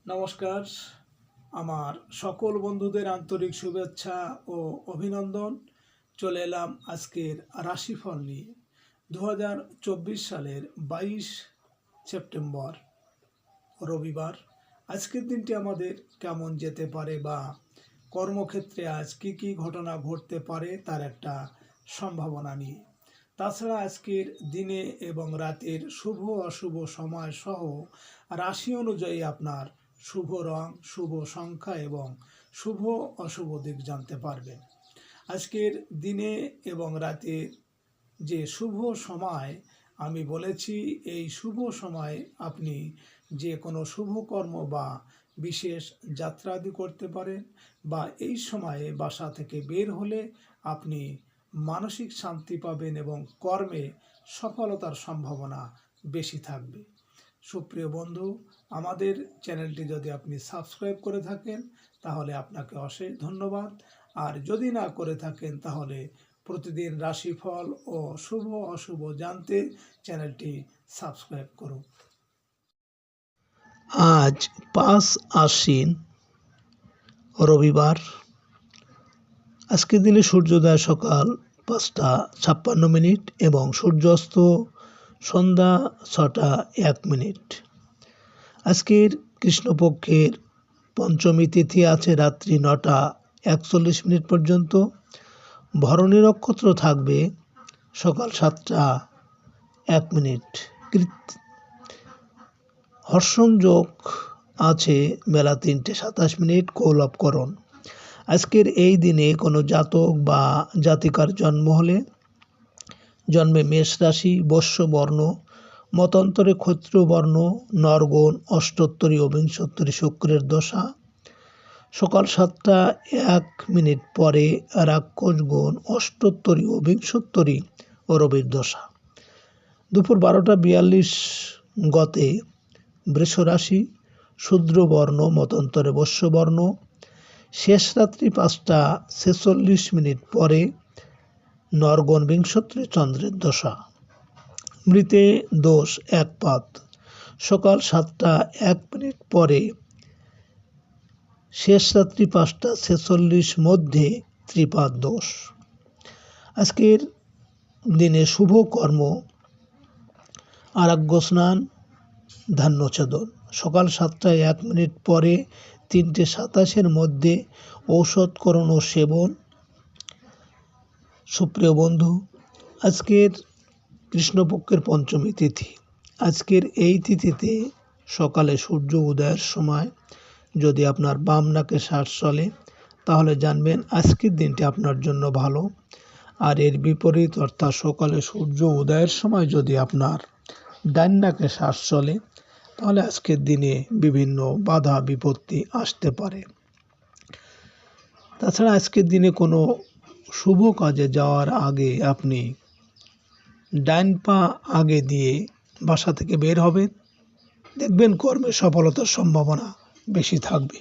নমস্কার। আমার সকল বন্ধুদের আন্তরিক শুভেচ্ছা ও অভিনন্দন। চলে এলাম আজকের রাশিফল নিয়ে। 2024 সালের 22 সেপ্টেম্বর রবিবার। আজকের দিনটি আমাদের কেমন যেতে পারে বা কর্মক্ষেত্রে আজ কী ঘটনা ঘটতে পারে তার একটা সম্ভাবনা নিয়ে। তাছাড়া আজকের দিনে এবং রাতের শুভ অশুভ সময় সহ রাশি অনুযায়ী আপনার শুভ রং, শুভ সংখ্যা এবং শুভ অশুভ দিক জানতে পারবেন। আজকের দিনে এবং রাতে যে শুভ সময় আমি বলেছি, এই শুভ সময় আপনি যে কোনো শুভ কর্ম বা বিশেষ যাত্রাদি করতে পারেন, বা এই সময়ে বাসা থেকে বের হলে আপনি মানসিক শান্তি পাবেন এবং কর্মে সফলতার সম্ভাবনা বেশি থাকবে। সুপ্রিয় বন্ধু, আমাদের চ্যানেলটি যদি আপনি সাবস্ক্রাইব করে থাকেন তাহলে আপনাকে অশেষ ধন্যবাদ। আর যদি না করে থাকেন তাহলে প্রতিদিন রাশিফল ও শুভ অশুভ জানতে চ্যানেলটি সাবস্ক্রাইব করুন। আজ 5 আশ্বিন রবিবার। আজকের দিনে সূর্যোদয় সকাল 5টা 56 মিনিট এবং সূর্যাস্ত সন্ধ্যা 6টা 1 মিনিট। আজকের কৃষ্ণপক্ষের পঞ্চমী তিথি আছে রাত্রি 9টা 41 মিনিট পর্যন্ত। ভরণী নক্ষত্র থাকবে সকাল 7টা 1 মিনিট। হর্ষণ যোগ আছে বেলা 3টে 27 মিনিট কৌলবকরণ। আজকের এই দিনে কোনো জাতক বা জাতিকার জন্ম হলে জন্মে মেষ রাশি, বস্য বর্ণ, মতান্তরে ক্ষত্রিয় বর্ণ, নরগণ, অষ্টোত্তরী ও বিংশোত্তরী শুক্রের দশা, সকাল 7টা 1 মিনিট পরে রাক্ষসগণ, অষ্টোত্তরী ও বিংশোত্তরী ও রবির দশা, দুপুর 12টা 42 গতে বৃষ রাশি, শূদ্রবর্ণ, মতান্তরে বস্যবর্ণ, শেষ রাত্রি 5টা 46 মিনিট পরে নরগণ, বিংশোত্তরী চন্দ্রের দশা, মৃতে দোষ একপাত, সকাল 7টা 1 মিনিট পরে শেষ রাত্রি 5টা 46 মধ্যে ত্রিপাদ দোষ। আজকের দিনে শুভ কর্ম আরাগ্য স্নান, ধান্যছেদন, সকাল 7টা 1 মিনিট পরে 3টে 27 মধ্যে ঔষধকরণ ও সেবন। সুপ্রিয় বন্ধু, আজকের কৃষ্ণপক্ষের পঞ্চমী তিথি। আজকের এই তিথিতে সকালে সূর্য উদয়ের সময় যদি আপনার বাম নাকে শ্বাস চলে তাহলে জানবেন আজকের দিনটি আপনার জন্য ভালো। আর এর বিপরীত অর্থাৎ সকালে সূর্য উদয়ের সময় যদি আপনার ডান নাকে শ্বাস চলে তাহলে আজকের দিনে বিভিন্ন বাধা বিপত্তি আসতে পারে। তাছাড়া আজকের দিনে কোনো শুভ কাজে যাওয়ার আগে আপনি ডান পা আগে দিয়ে বাসা থেকে বের হবেন, দেখবেন কর্মে সফলতার সম্ভাবনা বেশি থাকবে।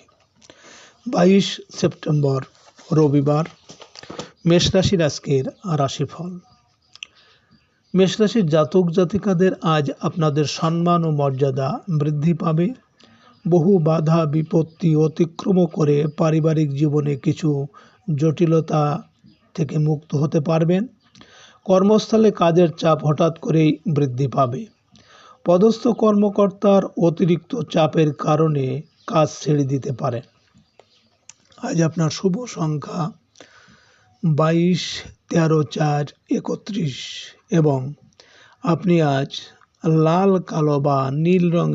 22 সেপ্টেম্বর রবিবার। মেষ রাশির আজকের রাশিফল। মেষ রাশির জাতক জাতিকাদের আজ আপনাদের সম্মান ও মর্যাদা বৃদ্ধি পাবে। বহু বাধা বিপত্তি অতিক্রম করে পারিবারিক জীবনে কিছু জটিলতা থেকে মুক্ত হতে পারবেন। কর্মস্থলে কাজের চাপ হঠাৎ করেই বৃদ্ধি পাবে। পদস্থ কর্মকর্তার অতিরিক্ত চাপের কারণে কাজ ছেড়ে দিতে পারেন। আজ আপনার শুভ সংখ্যা 22, 13, 4, 31 এবং আপনি আজ লাল, কালো বা নীল রং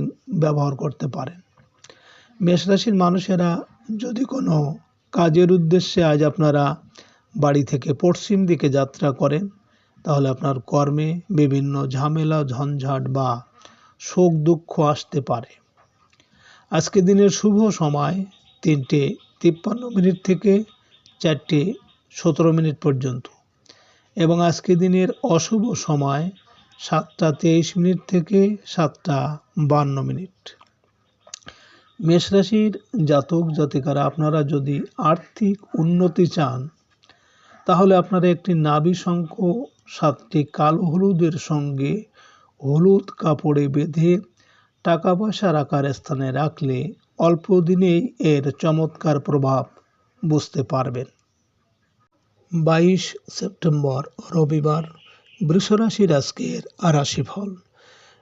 ব্যবহার করতে পারেন। মেষ রাশির মানুষেরা যদি কোনো কাজের উদ্দেশ্যে আজ আপনারা বাড়ি থেকে পশ্চিম দিকে যাত্রা করেন তাহলে আপনার কর্মে বিভিন্ন ঝামেলা, ঝঞ্ঝাট বা শোক দুঃখ আসতে পারে। আজকে দিনের শুভ সময় 3টে 53 মিনিট থেকে 4টে 17 মিনিট পর্যন্ত এবং আজকে দিনের অশুভ সময় 7টা 23 মিনিট থেকে 7টা 52 মিনিট। মেষ রাশির জাতক জাতিকারা আপনারা যদি আর্থিক উন্নতি চান তাহলে আপনারা একটি নাভি শঙ্খ 7টি কালো হলুদের সঙ্গে হলুদ কাপড়ে বেঁধে টাকা পয়সা রাখার স্থানে রাখলে অল্প দিনেই এর চমৎকার প্রভাব বুঝতে পারবেন। 22 সেপ্টেম্বর রবিবার, বৃষরাশির আজকের রাশিফল।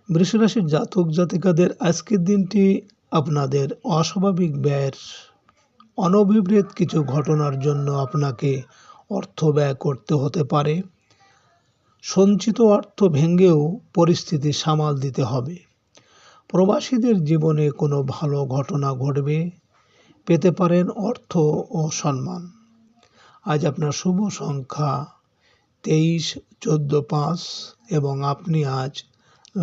বৃষরাশির জাতক জাতিকাদের আজকের দিনটি আপনাদের অস্বাভাবিক ব্যয়ের অনভিপ্রেত কিছু ঘটনার জন্য আপনাকে অর্থ ব্যয় করতে হতে পারে। সঞ্চিত অর্থ ভেঙেও পরিস্থিতি সামাল দিতে হবে। প্রবাসীদের জীবনে কোনো ভালো ঘটনা ঘটবে, পেতে পারেন অর্থ ও সম্মান। আজ আপনার শুভ সংখ্যা 23, 14, 5 এবং আপনি আজ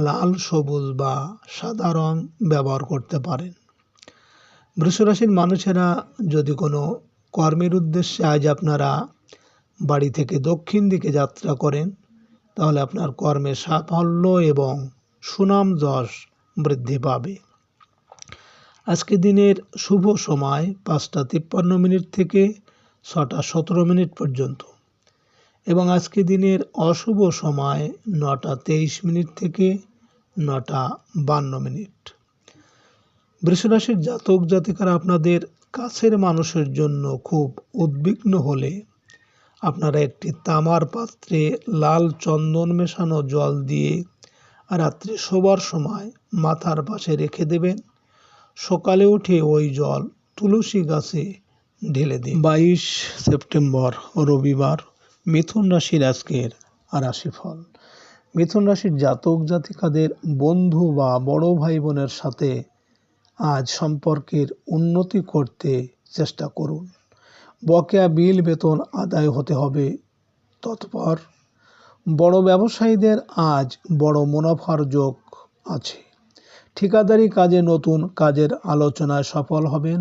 লাল, সবুজ বা সাদা রং ব্যবহার করতে পারেন। বৃষরাশির মানুষেরা যদি কোনো কর্মের উদ্দেশ্যে আজ আপনারা বাড়ি থেকে দক্ষিণ দিকে যাত্রা করেন, তাহলে আপনার কর্মে সাফল্য এবং সুনাম যশ বৃদ্ধি পাবে। আজকে দিনের শুভ সময় 5:53 থেকে 6:17 পর্যন্ত এবং আজকে দিনের অশুভ সময় 9:23 থেকে 9:52। বৃষরাশির জাতক জাতিকারা আপনাদের কাছের মানুষের জন্য খুব উদ্বিগ্ন হলে আপনারা একটি তামার পাত্রে লাল চন্দন মেশানো জল দিয়ে রাত্রে শোবার সময় মাথার পাশে রেখে দেবেন। সকালে উঠে ওই জল তুলসী গাছে ঢেলে দিন। 22 সেপ্টেম্বর রবিবার, মিথুন রাশির আজকের রাশিফল। মিথুন রাশির জাতক জাতিকাদের বন্ধু বা বড় ভাই বোনের সাথে আজ সম্পর্কের উন্নতি করতে চেষ্টা করুন। বকেয়া বিল বেতন আদায় হতে হবে তৎপর। বড় ব্যবসায়ীদের আজ বড় মুনাফার যোগ আছে। ঠিকাদারি কাজে নতুন কাজের আলোচনায় সফল হবেন।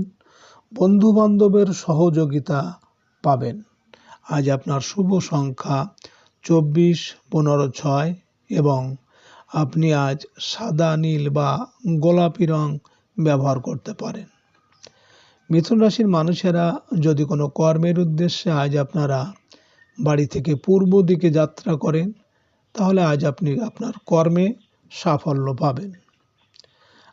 বন্ধু বান্ধবের সহযোগিতা পাবেন। আজ আপনার শুভ সংখ্যা 24, 15, 6 এবং আপনি আজ সাদা, নীল বা গোলাপি রং ব্যবহার করতে পারেন। মিথুন রাশির মানুষেরা যদি কোনো কর্মের উদ্দেশ্যে আজ আপনারা বাড়ি থেকে পূর্ব দিকে যাত্রা করেন, তাহলে আজ আপনি আপনার কর্মে সাফল্য পাবেন।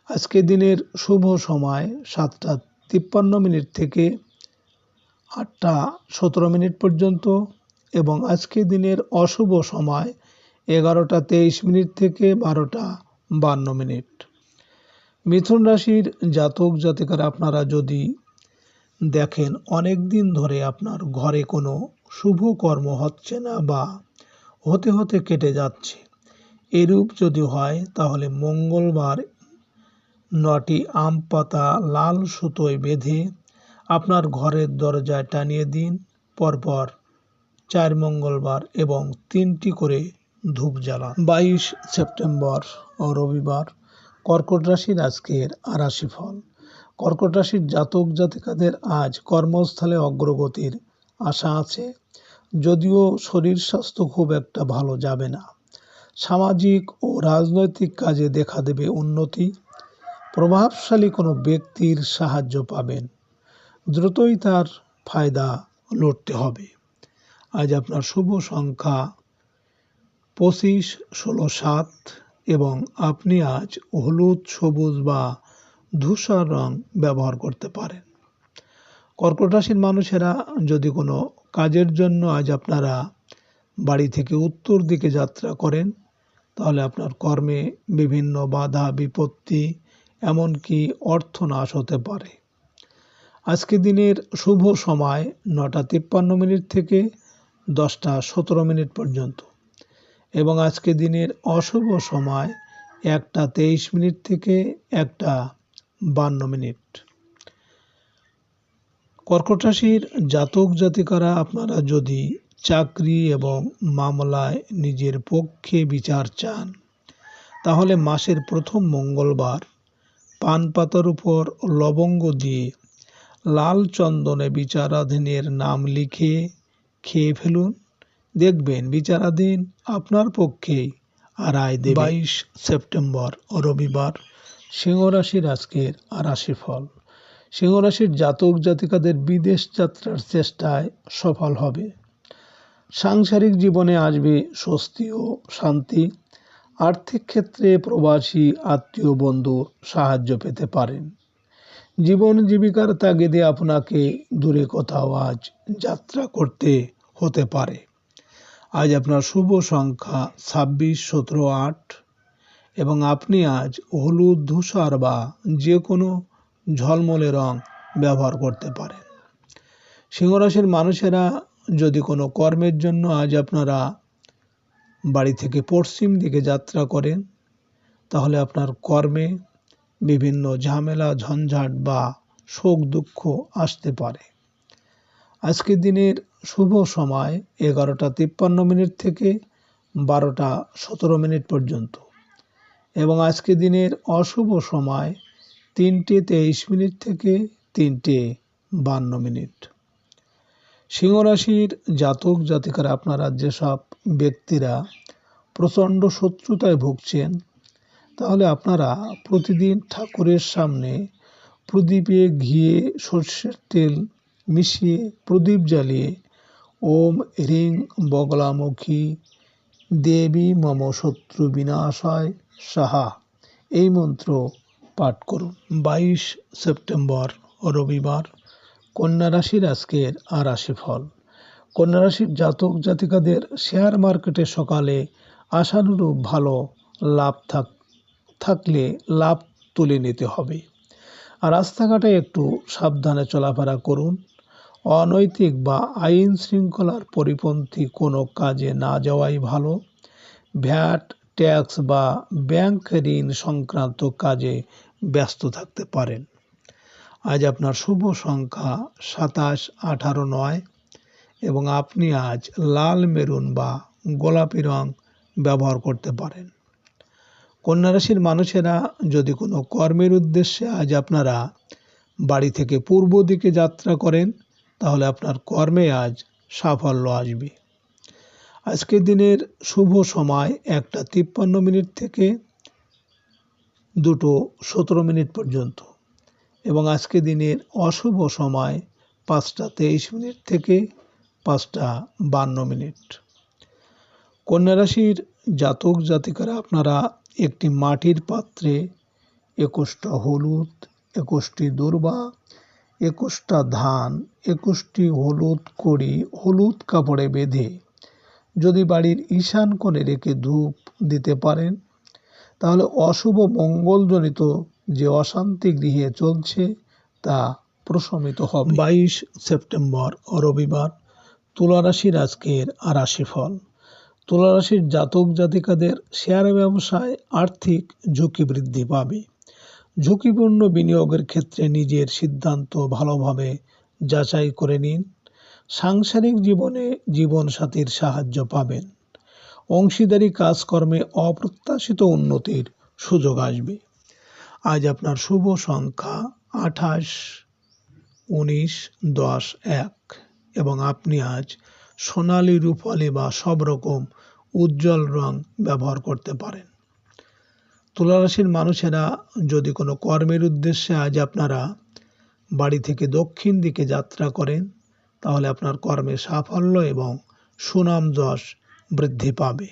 আজকে দিনের শুভ সময় 7:53 থেকে 8:17 পর্যন্ত এবং আজকে দিনের অশুভ সময় 11:23 থেকে 12:52। মিথুন রাশির জাতক জাতিকারা আপনারা যদি দেখেন অনেক দিন ধরে আপনার ঘরে কোনো শুভ কর্ম হচ্ছে না বা হতে হতে কেটে যাচ্ছে, এরূপ যদি হয় তাহলে মঙ্গলবার 9টি আম পাতা লাল সুতোয় বেঁধে আপনার ঘরের দরজায় টানিয়ে দিন। পরপর 4 মঙ্গলবার এবং 3টি করে ধূপ জ্বালান। 22 সেপ্টেম্বর রবিবার, কর্কট রাশির আজকের রাশিফল। কর্কট রাশির জাতক জাতিকাদের আজ কর্মস্থলে অগ্রগতির আশা আছে, যদিও শরীর স্বাস্থ্য খুব একটা ভালো যাবে না। সামাজিক ও রাজনৈতিক কাজে দেখা দেবে উন্নতি। প্রভাবশালী কোনো ব্যক্তির সাহায্য পাবেন। দ্রুতই তার ফায়দা লুটতে হবে। আজ আপনার শুভ সংখ্যা 25, 16, 7 এবং আপনি আজ হলুদ, সবুজ বা ধূসর রং ব্যবহার করতে পারেন। কর্কট রাশির মানুষেরা যদি কোনো কাজের জন্য আজ আপনারা বাড়ি থেকে উত্তর দিকে যাত্রা করেন, তাহলে আপনার কর্মে বিভিন্ন বাধা বিপত্তি এমনকি অর্থনাশ হতে পারে। আজকে দিনের শুভ সময় 9:53 থেকে 10:17 পর্যন্ত এবং আজকে দিনের অশুভ সময় 1:23 থেকে 1:52। কর্কট রাশির জাতক জাতিকারা আপনারা যদি চাকরি এবং মামলায় নিজের পক্ষে বিচার চান, তাহলে মাসের প্রথম মঙ্গলবার পান পাতার উপর লবঙ্গ দিয়ে লাল চন্দনে বিচারাধীনের নাম লিখে খেয়ে ফেলুন। দেখবেন বিচারাধীন আপনার পক্ষেই রায় দেবে। 22 সেপ্টেম্বর রবিবার, সিংহ রাশির আজকের রাশিফল। সিংহ রাশির জাতক জাতিকাদের বিদেশ যাত্রার চেষ্টায় সফল হবে। সাংসারিক জীবনে আসবে স্বস্তি ও শান্তি। আর্থিক ক্ষেত্রে প্রবাসী আত্মীয় বন্ধুর সাহায্য পেতে পারেন। জীবন জীবিকার তাগিদে আপনাকে দূরে কোথাও আজ যাত্রা করতে হতে পারে। আজ আপনার শুভ সংখ্যা 26, 17, 8 এবং আপনি আজ হলুদ, ধূসর বা যে কোনো ঝলমলে রং ব্যবহার করতে পারেন। সিংহ রাশির মানুষেরা যদি কোনো কর্মের জন্য আজ আপনারা বাড়ি থেকে পশ্চিম দিকে যাত্রা করেন, তাহলে আপনার কর্মে বিভিন্ন ঝামেলা, ঝঞ্ঝাট বা শোক দুঃখ আসতে পারে। আজকের দিনের শুভ সময় 11:53 থেকে 12:17 পর্যন্ত এবং আজকের দিনের অশুভ সময় 3:23 থেকে 3:52। সিংহ রাশির জাতক জাতিকারা আপনারা যেসব ব্যক্তিরা প্রচণ্ড শত্রুতায় ভুগছেন, তাহলে আপনারা প্রতিদিন ঠাকুরের সামনে প্রদীপে ঘিয়ে সর্ষের তেল মিশিয়ে প্রদীপ জ্বালিয়ে ওম হ্রিং বগলামুখী দেবী মম শত্রু বিনাশায় সাহা এই মন্ত্র পাঠ করুন। 22 সেপ্টেম্বর রবিবার, কন্যা রাশির আজকের রাশিফল। কন্যা রাশির জাতক জাতিকাদের শেয়ার মার্কেটে সকালে আশানুরূপ ভালো লাভ থাকলে লাভ তুলে নিতে হবে। আর রাস্তাঘাটে একটু সাবধানে চলাফেরা করুন। অনৈতিক বা আইন শৃঙ্খলার পরিপন্থী কোনো কাজে না যাওয়াই ভালো। ভ্যাট, ট্যাক্স বা ব্যাংক ঋণ সংক্রান্ত কাজে ব্যস্ত থাকতে পারেন। আজ আপনার শুভ সংখ্যা 27, 18, 9 এবং আপনি আজ লাল, মেরুন বা গোলাপি রং ব্যবহার করতে পারেন। কন্যা রাশির মানুষেরা যদি কোনো কর্মের উদ্দেশ্যে আজ আপনারা বাড়ি থেকে পূর্ব দিকে যাত্রা করেন, তাহলে আপনার কর্মে আজ সাফল্য আসবে। আজকের দিনের শুভ সময় 1:53 থেকে 2:17 পর্যন্ত এবং আজকের দিনের অশুভ সময় 5:23 থেকে 5:52। কন্যা রাশির জাতক জাতিকারা আপনারা একটি মাটির পাত্রে 21টা হলুদ, 21টি দূর্বা, 21টা ধান, 21টি হলুদ কড়ি হলুদ কাপড়ে বেঁধে যদি বাড়ির ঈশান কোণে রেখে ধূপ দিতে পারেন, তাহলে অশুভ মঙ্গলজনিত যে অশান্তি গৃহে চলছে তা প্রশমিত হবে। 22 সেপ্টেম্বর রবিবার, তুলা রাশির আজকের রাশিফল। তুলা রাশির জাতক জাতিকাদের শেয়ার ব্যবসায় আর্থিক ঝুঁকি বৃদ্ধি পাবে। ঝুঁকিপূর্ণ বিনিয়োগের ক্ষেত্রে নিজের সিদ্ধান্ত ভালোভাবে যাচাই করে নিন। সাংসারিক জীবনে জীবনসাথীর সাহায্য পাবেন। অংশীদারি কাজকর্মে অপ্রত্যাশিত উন্নতির সুযোগ আসবে। আজ আপনার শুভ সংখ্যা 28, 19, 10, 1 এবং আপনি আজ সোনালী, রূপালী বা সব রকম উজ্জ্বল রং ব্যবহার করতে পারেন। তুলা রাশির মানুষেরা যদি কোনো কর্মের উদ্দেশ্যে আজ আপনারা বাড়ি থেকে দক্ষিণ দিকে যাত্রা করেন, তাহলে আপনার কর্মে সাফল্য এবং সুনাম যশ বৃদ্ধি পাবে।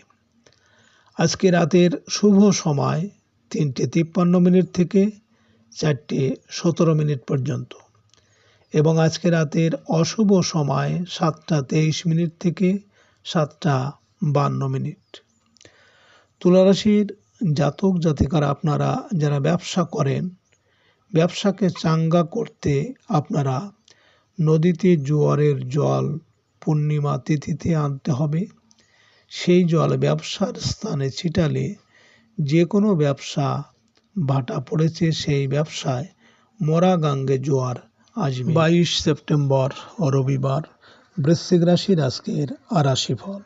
আজকে রাতের শুভ সময় 3:53 থেকে 4:17 পর্যন্ত এবং আজকে রাতের অশুভ সময় 7:23 থেকে 7:52। তুলা রাশির জাতক জাতিকারা আপনারা যারা ব্যবসা করেন, ব্যবসাকে চাঙ্গা করতে আপনারা নদীতে জোয়ারের জল পূর্ণিমা তিথিতে আনতে হবে। সেই জল ব্যবসার স্থানে ছিটালে যে কোনো ব্যবসা ভাটা পড়েছে সেই ব্যবসায় মরা গাঙ্গে জোয়ার আসবে। 22 সেপ্টেম্বর রবিবার, বৃশ্চিক রাশির আজকের রাশিফল।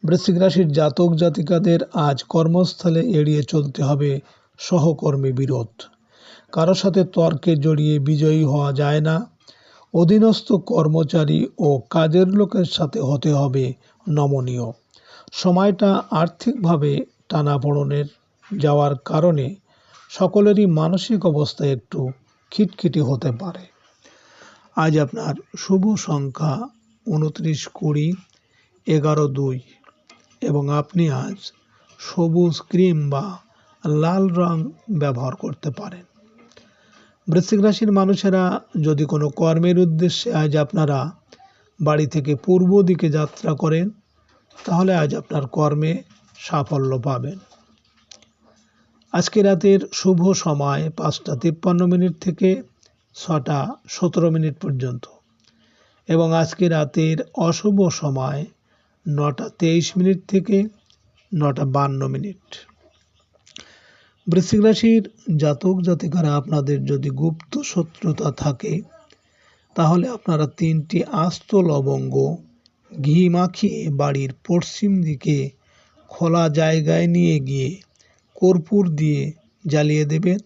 বৃশ্চিক রাশির জাতক জাতিকাদের আজ কর্মস্থলে এড়িয়ে চলতে হবে সহকর্মী বিরোধ। কারো সাথে তর্কে জড়িয়ে বিজয়ী হওয়া যায় না। অধীনস্থ কর্মচারী ও কাজের লোকের সাথে হতে হবে নমনীয়। সময়টা আর্থিকভাবে টানাপোড়েনের যাওয়ার কারণে সকলেরই মানসিক অবস্থা একটু খিটখিটি হতে পারে। আজ আপনার শুভ সংখ্যা 29, 20, 11, 2 এবং আপনি আজ সবুজ, ক্রিম বা লাল রং ব্যবহার করতে পারেন। বৃশ্চিক রাশির মানুষেরা যদি কোনো কর্মের উদ্দেশ্যে আজ আপনারা বাড়ি থেকে পূর্ব দিকে যাত্রা করেন, তাহলে আজ আপনার কর্মে সাফল্য পাবেন। আজকে রাতের শুভ সময় 5:53 থেকে 6:17 পর্যন্ত এবং আজকে রাতের অশুভ সময় 9:23 থেকে 9:52। বৃশ্চিক রাশির জাতক জাতিকারা আপনাদের যদি গুপ্ত শত্রুতা থাকে, তাহলে আপনারা 3টি আস্ত লবঙ্গ ঘি মাখিয়ে বাড়ির পশ্চিম দিকে খোলা জায়গায় নিয়ে গিয়ে কর্পূর দিয়ে জ্বালিয়ে দেবেন।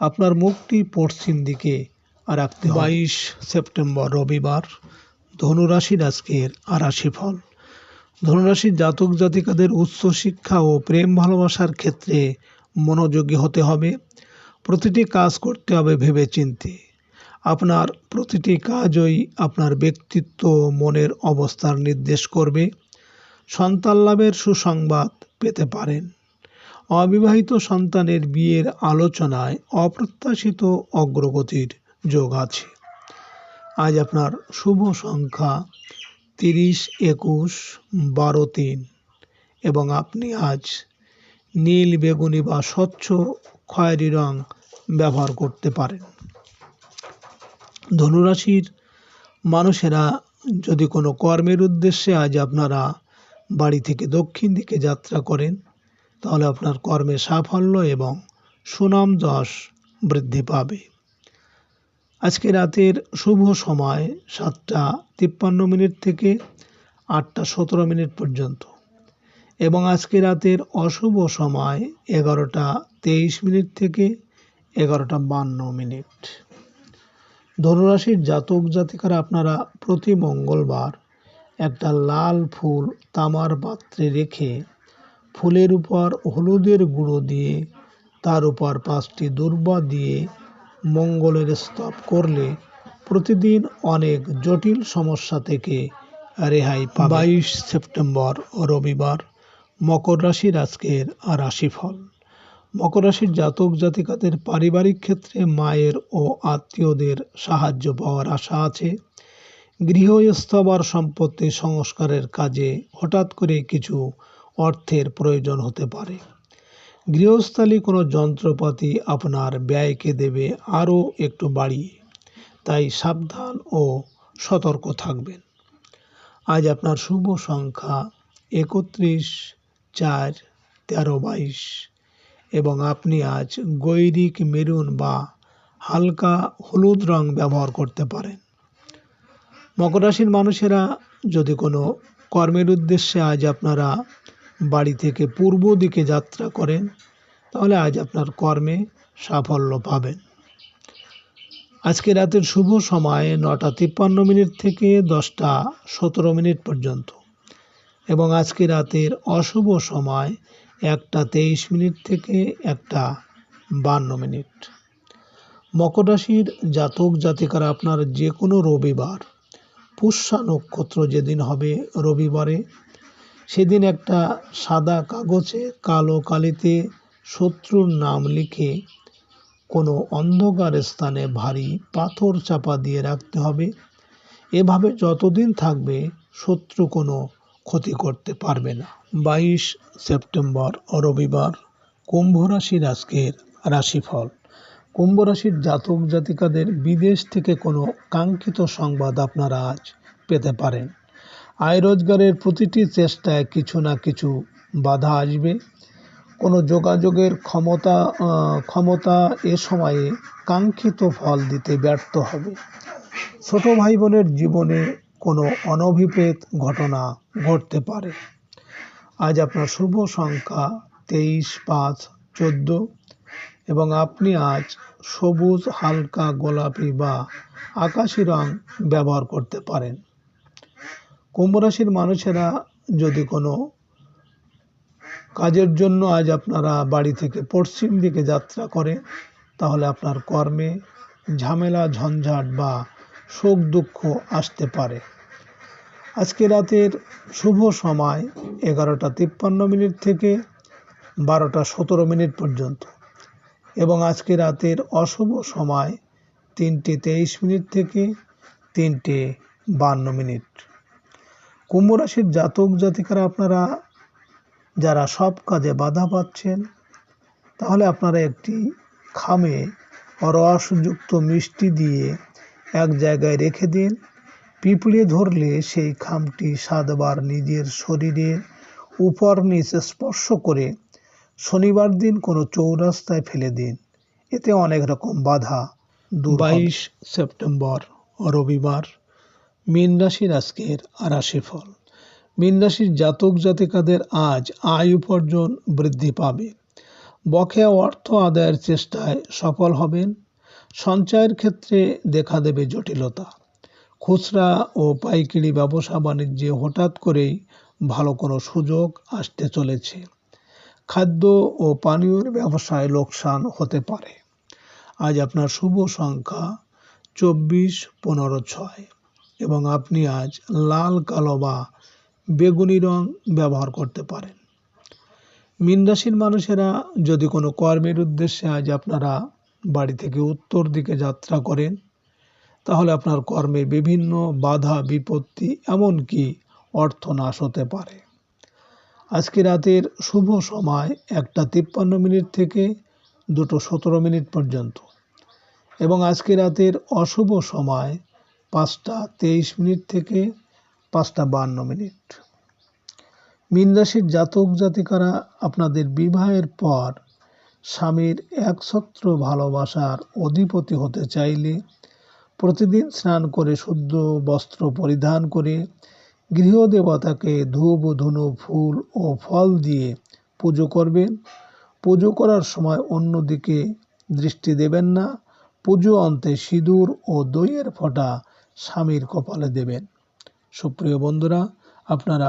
আপনার মুখটি পশ্চিম দিকে রাখতে হবে। 22 সেপ্টেম্বর রবিবার, ধনুরাশির আজকের রাশিফল। ধনুরাশির জাতক জাতিকাদের উচ্চ শিক্ষা ও প্রেম ভালোবাসার ক্ষেত্রে মনোযোগী হতে হবে। প্রতিটি কাজ করতে হবে ভেবেচিন্তে। আপনার প্রতিটি কাজই আপনার ব্যক্তিত্ব ও মনের অবস্থার নির্দেশ করবে। সন্তান লাভের সুসংবাদ পেতে পারেন। অবিবাহিত সন্তানের বিয়ের আলোচনায় অপ্রত্যাশিত অগ্রগতির যোগ আছে। আজ আপনার শুভ সংখ্যা 30, 21, 12, 3 এবং আপনি আজ নীল, বেগুনি বা স্বচ্ছ খয়েরি রং ব্যবহার করতে পারেন। ধনুরাশির মানুষেরা যদি কোনো কর্মের উদ্দেশ্যে আজ আপনারা বাড়ি থেকে দক্ষিণ দিকে যাত্রা করেন, তাহলে আপনার কর্মে সাফল্য এবং সুনাম যশ বৃদ্ধি পাবে। আজকে রাতের শুভ সময় 7:53 থেকে 8:17 পর্যন্ত এবং আজকে রাতের অশুভ সময় 11:23 থেকে 11:52। ধনুরাশির জাতক জাতিকারা আপনারা প্রতি মঙ্গলবার একটা লাল ফুল তামার পাত্রে রেখে ফুলের উপর হলুদের গুঁড়ো দিয়ে তার উপর 5টি দূর্বা দিয়ে মঙ্গলের স্তব করলে প্রতিদিন অনেক জটিল সমস্যা থেকে রেহাই পাবে। 22 সেপ্টেম্বর রবিবার, মকর রাশির আজকের রাশিফল। মকর রাশির জাতক জাতিকাদের পারিবারিক ক্ষেত্রে মায়ের ও আত্মীয়দের সাহায্য পাওয়ার আশা আছে। গৃহস্থবার সম্পত্তি সংস্কারের কাজে হঠাৎ করে কিছু অর্থের প্রয়োজন হতে পারে। গৃহস্থালী কোনো যন্ত্রপাতি আপনার ব্যয়কে দেবে আরও একটু বাড়িয়ে, তাই সাবধান ও সতর্ক থাকবেন। আজ আপনার শুভ সংখ্যা 31, 4, 13, 22 এবং আপনি আজ গৈরিক মেরুন বা হালকা হলুদ রং ব্যবহার করতে পারেন। মকর রাশির মানুষেরা যদি কোনো কর্মের উদ্দেশ্যে আজ আপনারা বাড়ি থেকে পূর্ব দিকে যাত্রা করেন, তাহলে আজ আপনার কর্মে সাফল্য পাবেন। আজকে রাতের শুভ সময় 9:53 থেকে 10:17 পর্যন্ত এবং আজকে রাতের অশুভ সময় 1:23 থেকে 1:52। মকর রাশির জাতক জাতিকারা আপনার যে কোনো রবিবার, পুষ্যা নক্ষত্র যেদিন হবে রবিবারে, সেদিন একটা সাদা কাগজে কালো কালিতে শত্রুর নাম লিখে কোনো অন্ধকার স্থানে ভারী পাথর চাপা দিয়ে রাখতে হবে। এভাবে যতদিন থাকবে শত্রু কোনো ক্ষতি করতে পারবে না। 22 সেপ্টেম্বর রবিবার, কুম্ভ রাশির আজকের রাশিফল। কুম্ভ রাশির জাতক জাতিকাদের বিদেশ থেকে কোনো কাঙ্ক্ষিত সংবাদ আপনারা আজ পেতে পারেন। আয় রোজগারের প্রতিটি চেষ্টায় কিছু না কিছু বাধা আসবে। কোনো যোগাযোগের ক্ষমতা এ সময়ে কাঙ্ক্ষিত ফল দিতে ব্যর্থ হবে। ছোট ভাই বোনের জীবনে কোনো অনভিপ্রেত ঘটনা ঘটতে পারে। আজ আপনার শুভ সংখ্যা 23, 5, 14 এবং আপনি আজ সবুজ, হালকা গোলাপি বা আকাশি রং ব্যবহার করতে পারেন। কুম্ভ রাশির মানুষেরা যদি কোনো কাজের জন্য আজ আপনারা বাড়ি থেকে পশ্চিম দিকে যাত্রা করে, তাহলে আপনার কর্মে ঝামেলা, ঝঞ্ঝাট বা শোক দুঃখ আসতে পারে। আজকে রাতের শুভ সময় 11:53 থেকে 12:17 পর্যন্ত এবং আজকে রাতের অশুভ সময় 3:23 থেকে 3:52। কুম্ভ রাশির জাতক জাতিকারা আপনারা যারা সব কাজে বাধা পাচ্ছেন, তাহলে আপনারা একটি খামে রসযুক্ত মিষ্টি দিয়ে এক জায়গায় রেখে দিন। পিঁপড়ে ধরলে সেই খামটি 7 বার নিজের শরীরের উপর নিচে স্পর্শ করে শনিবার দিন কোনো চৌরাস্তায় ফেলে দিন। এতে অনেক রকম বাধা দূর হবে। 22 সেপ্টেম্বর রবিবার মীন রাশির আজকের রাশিফল। মীন রাশির জাতক জাতিকাদের আজ আয় উপার্জন বৃদ্ধি পাবে। বকেয়া অর্থ আদায়ের চেষ্টায় সফল হবেন। সঞ্চয়ের ক্ষেত্রে দেখা দেবে জটিলতা। খুচরা ও পাইকারি ব্যবসা বাণিজ্যে হঠাৎ করেই ভালো কোনো সুযোগ আসতে চলেছে। খাদ্য ও পানীয়র ব্যবসায় লোকসান হতে পারে। আজ আপনার শুভ সংখ্যা 24, 15, 6 এবং আপনি আজ লাল, কালো বা বেগুনি রং ব্যবহার করতে পারেন। মীন রাশির মানুষেরা যদি কোনো কর্মের উদ্দেশ্যে আজ আপনারা বাড়ি থেকে উত্তর দিকে যাত্রা করেন, তাহলে আপনার কর্মে বিভিন্ন বাধা বিপত্তি এমনকি অর্থনাশ হতে পারে। আজকে রাতের শুভ সময় 1:53 থেকে 2:17 পর্যন্ত এবং আজকে রাতের অশুভ সময় 5:23 থেকে 5:52। মীন রাশির জাতক জাতিকারা আপনাদের বিবাহের পর স্বামীর একছত্র ভালোবাসার অধিপতি হতে চাইলে প্রতিদিন স্নান করে শুদ্ধ বস্ত্র পরিধান করে গৃহদেবতাকে ধূপ, ধুনো, ফুল ও ফল দিয়ে পুজো করবেন। পুজো করার সময় অন্যদিকে দৃষ্টি দেবেন না। পুজো অন্তে সিঁদুর ও দইয়ের ফোঁটা স্বামীর কপালে দেবেন। সুপ্রিয় বন্ধুরা, আপনারা